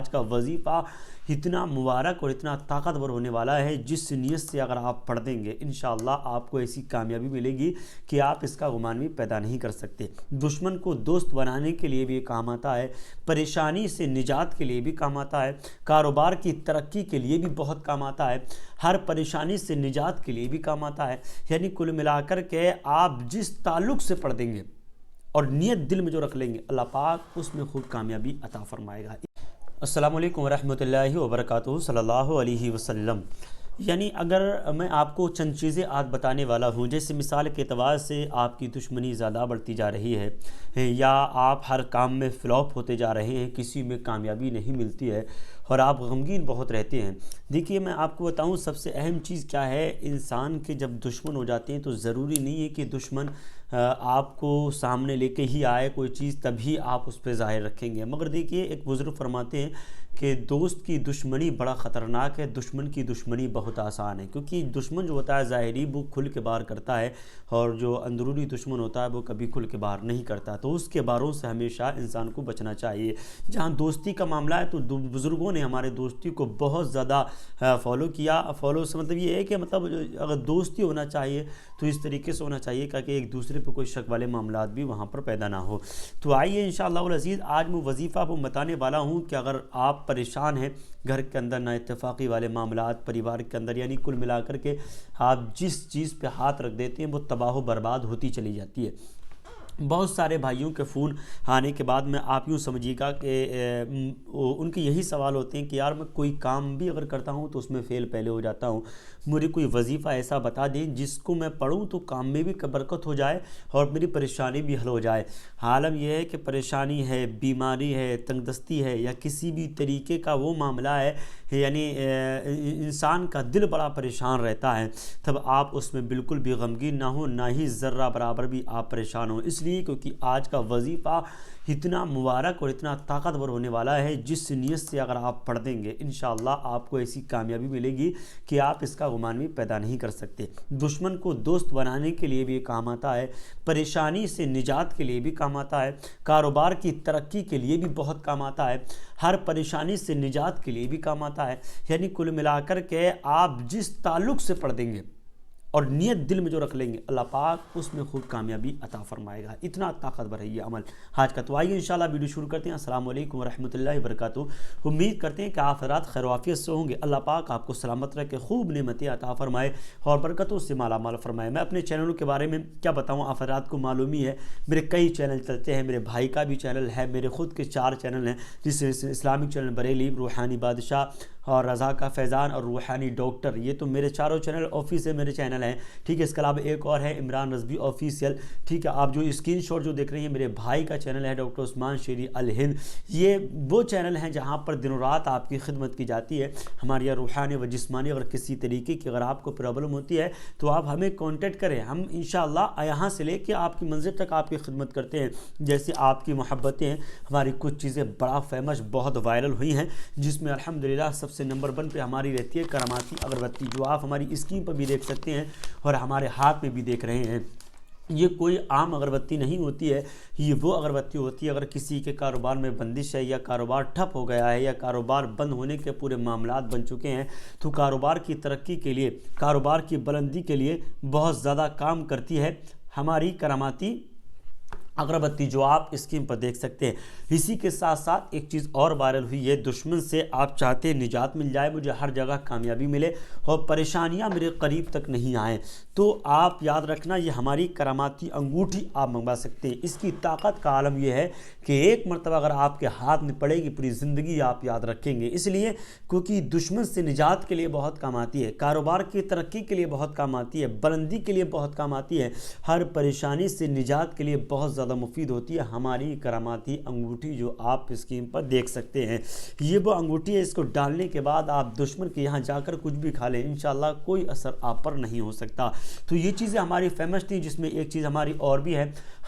آج کا وظیفہ اتنا مبارک اور اتنا طاقتور ہونے والا ہے، جس نیت سے اگر آپ پڑھ دیں گے انشاءاللہ آپ کو ایسی کامیابی ملے گی کہ آپ اس کا گمان بھی پیدا نہیں کر سکتے۔ دشمن کو دوست بنانے کے لیے بھی یہ کام آتا ہے، پریشانی سے نجات کے لیے بھی کام آتا ہے، کاروبار کی ترقی کے لیے بھی بہت کام آتا ہے، ہر پریشانی سے نجات کے لیے بھی کام آتا ہے۔ یعنی کل ملا کر کے آپ جس تعلق سے پڑھ دیں گے اور نیت دل میں جو رکھ لیں گے، اللہ پاک اس میں خوب کامیابی عطا فرمائے گا۔ السلام علیکم ورحمۃ اللہ وبرکاتہ، صلی اللہ علیہ وسلم۔ یعنی اگر میں آپ کو چند چیزیں آج بتانے والا ہوں، جیسے مثال کے اعتبار سے آپ کی دشمنی زیادہ بڑھتی جا رہی ہے، یا آپ ہر کام میں فلاپ ہوتے جا رہے ہیں، کسی میں کامیابی نہیں ملتی ہے اور آپ غمگین بہت رہتے ہیں۔ دیکھیے میں آپ کو بتاؤں سب سے اہم چیز کیا ہے، انسان کے جب دشمن ہو جاتے ہیں تو ضروری نہیں ہے کہ دشمن آپ کو سامنے لے کے ہی آئے کوئی چیز تبھی آپ اس پہ ظاہر رکھیں گے، مگر دیکھیے ایک بزرگ فرماتے ہیں کہ دوست کی دشمنی بڑا خطرناک ہے، دشمن کی دشمنی بہت آسان ہے، کیونکہ دشمن جو ہوتا ہے ظاہری وہ کھل کے باہر کرتا ہے، اور جو اندرونی دشمن ہوتا ہے وہ کبھی کھل کے باہر نہیں کرتا، تو اس کے باروں سے ہمیشہ انسان کو بچنا چاہیے۔ جہاں دوستی کا معاملہ ہے تو بزرگوں نے ہمارے دوستی کو بہت زیادہ فالو کیا۔ فالو سے مطلب یہ ہے کہ مطلب اگر دوستی ہونا چاہیے تو اس طریقے سے ہونا چاہیے کہ ایک دوسرے پہ کوئی شک والے معاملات بھی وہاں پر پیدا نہ ہو۔ تو آئیے انشاءاللہ العزیز آج میں وظیفہ آپ کو بتانے والا ہوں کہ اگر آپ پریشان ہیں، گھر کے اندر نا اتفاقی والے معاملات، پریوار کے اندر، یعنی کل ملا کر کے آپ جس چیز پہ ہاتھ رکھ دیتے ہیں وہ تباہ و برباد ہوتی چلی جاتی ہے۔ بہت سارے بھائیوں کے فون آنے کے بعد میں آپ یوں سمجھیے گا کہ ان کے یہی سوال ہوتے ہیں کہ یار میں کوئی کام بھی اگر کرتا ہوں تو اس میں فیل پہلے ہو جاتا ہوں، مجھے کوئی وظیفہ ایسا بتا دیں جس کو میں پڑھوں تو کام میں بھی برکت ہو جائے اور میری پریشانی بھی حل ہو جائے۔ عالم یہ ہے کہ پریشانی ہے، بیماری ہے، تنگ دستی ہے، یا کسی بھی طریقے کا وہ معاملہ ہے، یعنی انسان کا دل بڑا پریشان رہتا ہے، تب آپ اس میں بالکل بھی غمگین نہ ہو، نہ ہی ذرہ برابر بھی آپ پریشان ہوں، اس لیے کیونکہ آج کا وظیفہ اتنا مبارک اور اتنا طاقتور ہونے والا ہے، جس نیت سے اگر آپ پڑھ دیں گے انشاءاللہ آپ کو ایسی کامیابی ملے گی کہ آپ اس کا گمان بھی پیدا نہیں کر سکتے۔ دشمن کو دوست بنانے کے لیے بھی یہ کام آتا ہے، پریشانی سے نجات کے لیے بھی کام آتا ہے، کاروبار کی ترقی کے لیے بھی بہت کام آتا ہے، ہر پریشانی سے نجات کے لیے بھی کام آتا ہے۔ یعنی کل ملا کر کے آپ جس تعلق سے پڑھ دیں گے اور نیت دل میں جو رکھ لیں گے، اللہ پاک اس میں خوب کامیابی عطا فرمائے گا، اتنا طاقتور ہے یہ عمل آج کا۔ تو آئیے انشاءاللہ ویڈیو شروع کرتے ہیں۔ السلام علیکم ورحمۃ اللہ وبرکاتہ۔ امید کرتے ہیں کہ آپ حضرات خیر و عافیت سے ہوں گے، اللہ پاک آپ کو سلامت رکھے، خوب نعمتیں عطا فرمائے اور برکتوں سے مالا مال فرمائے۔ میں اپنے چینلوں کے بارے میں کیا بتاؤں، آپ حضرات کو معلوم ہی ہے میرے کئی چینل چلتے ہیں، میرے بھائی کا بھی چینل ہے، میرے خود کے 4 چینل ہیں، جس سے اسلامک چینل بریلی، روحانی بادشاہ اور رضا کا فیضان اور روحانی ڈاکٹر، یہ تو میرے چاروں چینل آفس ہے، میرے چینل ہیں، ٹھیک ہے۔ اس کے علاوہ ایک اور ہے عمران رضوی آفیشیل، ٹھیک ہے۔ آپ جو اسکرین شاٹ جو دیکھ رہے ہیں میرے بھائی کا چینل ہے ڈاکٹر عثمان شیری الہند، یہ وہ چینل ہیں جہاں پر دن و رات آپ کی خدمت کی جاتی ہے ہماری یا روحانی و جسمانی۔ اگر کسی طریقے کی اگر آپ کو پرابلم ہوتی ہے تو آپ ہمیں کانٹیکٹ کریں، ہم انشاءاللہ یہاں سے لے کے آپ کی منزل تک آپ کی خدمت کرتے ہیں۔ جیسے آپ کی محبتیں ہیں، ہماری کچھ چیزیں بڑا فیمس بہت وائرل ہوئی ہیں، جس میں الحمدللہ سب سے نمبر 1 پہ ہماری رہتی ہے کراماتی اگربتی، جو آپ ہماری اسکرین پر بھی دیکھ سکتے ہیں اور ہمارے ہاتھ میں بھی دیکھ رہے ہیں۔ یہ کوئی عام اگربتی نہیں ہوتی ہے، یہ وہ اگربتی ہوتی ہے اگر کسی کے کاروبار میں بندش ہے، یا کاروبار ٹھپ ہو گیا ہے، یا کاروبار بند ہونے کے پورے معاملات بن چکے ہیں، تو کاروبار کی ترقی کے لیے، کاروبار کی بلندی کے لیے بہت زیادہ کام کرتی ہے ہماری کراماتی اگربتی، جو آپ اسکرین پر دیکھ سکتے ہیں۔ اسی کے ساتھ ساتھ ایک چیز اور وائرل ہوئی ہے، دشمن سے آپ چاہتے ہیں نجات مل جائے، مجھے ہر جگہ کامیابی ملے اور پریشانیاں میرے قریب تک نہیں آئیں، تو آپ یاد رکھنا یہ ہماری کراماتی انگوٹھی آپ منگوا سکتے ہیں۔ اس کی طاقت کا عالم یہ ہے کہ ایک مرتبہ اگر آپ کے ہاتھ میں پڑے گی پوری زندگی آپ یاد رکھیں گے، اس لیے کیونکہ دشمن سے نجات کے لیے بہت کام آتی ہے، کاروبار کی ترقی کے لیے بہت کام آتی ہے، بلندی کے لیے بہت کام آتی ہے، ہر پریشانی سے نجات کے لیے بہت زیادہ مفید ہوتی ہے ہماری کراماتی انگوٹھی، جو آپ اسکرین پر دیکھ سکتے ہیں۔ یہ وہ انگوٹھی ہے، اس کو ڈالنے کے بعد آپ دشمن کے یہاں جا کر کچھ بھی کھا لیں، انشاءاللہ کوئی اثر آپ پر نہیں ہو سکتا۔ تو یہ چیزیں ہماری فیمس تھی، جس میں ایک چیز ہماری اور بھی ہے،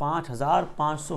5500